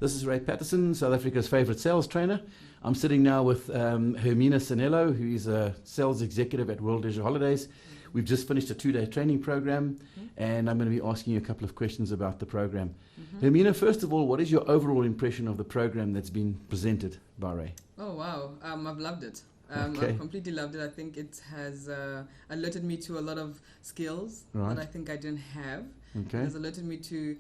This is Ray Patterson, South Africa's favourite sales trainer. I'm sitting now with Hermina Sinelo, who is a sales executive at World Leisure Holidays. We've just finished a 2-day training program, and I'm going to be asking you a couple of questions about the program. Hermina, first of all, what is your overall impression of the program that's been presented by Ray? Oh, wow. I've loved it. Okay. I've completely loved it. I think it has alerted me to a lot of skills that I think I didn't have. Okay. It has alerted me to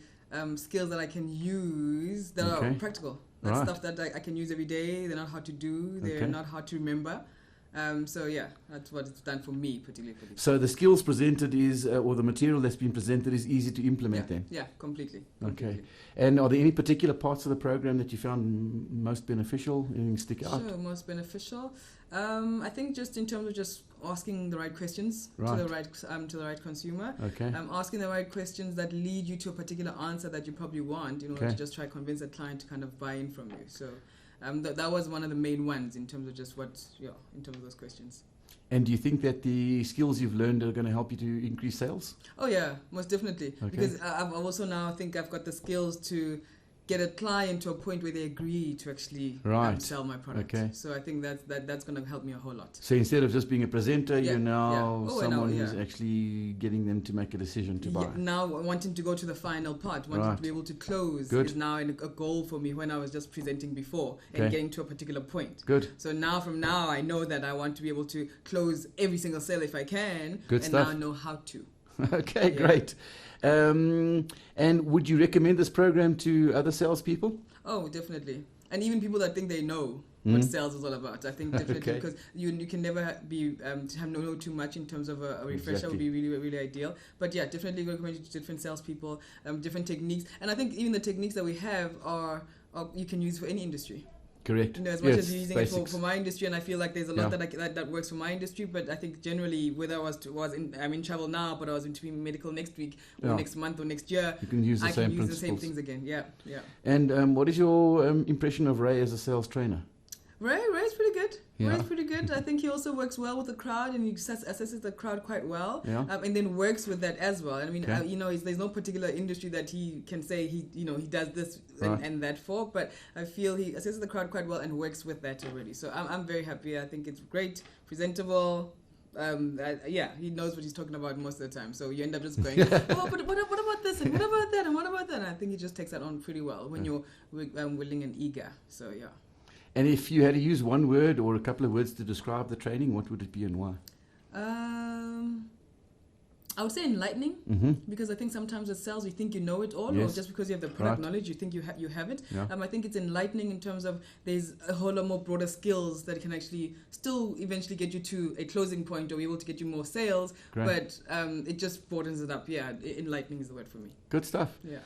skills that I can use that are practical. That's stuff that I can use every day. They're not hard to do. They're not hard to remember. So yeah, that's what it's done for me, particularly. So the skills presented is, or the material that's been presented is easy to implement then? Yeah, completely. Okay. And are there any particular parts of the program that you found most beneficial? Anything stick out? Sure, most beneficial. I think just in terms of just asking the right questions to the right consumer. Okay. Asking the right questions that lead you to a particular answer that you probably want, in order to just try to convince a client to kind of buy in from you. So that was one of the main ones in terms of just in terms of those questions. And do you think that the skills you've learned are going to help you to increase sales? Oh yeah, most definitely. Okay. Because I've also now think I've got the skills to get a client to a point where they agree to actually sell my product. Okay. So I think that's going to help me a whole lot. So instead of just being a presenter, you're now someone who's actually getting them to make a decision to buy. Now wanting to go to the final part, wanting to be able to close is now a goal for me when I was just presenting before and getting to a particular point. Good. So from now I know that I want to be able to close every single sale if I can. Good stuff. Now I know how to. Okay, great. And would you recommend this program to other salespeople? Oh, definitely. And even people that think they know what sales is all about. I think definitely because you can never be know too much in terms of a refresher would be really, really ideal. But yeah, definitely recommend it to different salespeople, different techniques. And I think even the techniques that we have are you can use for any industry. Correct. As much as you're using it for my industry, and I feel like there's a lot that works for my industry, but I think generally, whether I'm in travel now, but I was into medical next week, or next month, or next year, you can use the same things again. Yeah. And what is your impression of Ray as a sales trainer? Ray's pretty good. Ray's pretty good. I think he also works well with the crowd, and he assesses the crowd quite well, and then works with that as well. I mean, there's no particular industry that he can say he does this and that for, but I feel he assesses the crowd quite well and works with that already. So I'm very happy. I think it's great, presentable. He knows what he's talking about most of the time. So you end up just going, oh, but what about this and what about that and what about that? And I think he just takes that on pretty well when you're willing and eager. So yeah. And if you had to use one word or a couple of words to describe the training, what would it be and why? I would say enlightening, because I think sometimes with sales you think you know it all, or just because you have the product knowledge you think you have it. I think it's enlightening in terms of there's a whole lot more broader skills that can actually still eventually get you to a closing point or be able to get you more sales. But it just broadens it up. Yeah, enlightening is the word for me. Good stuff. Yeah.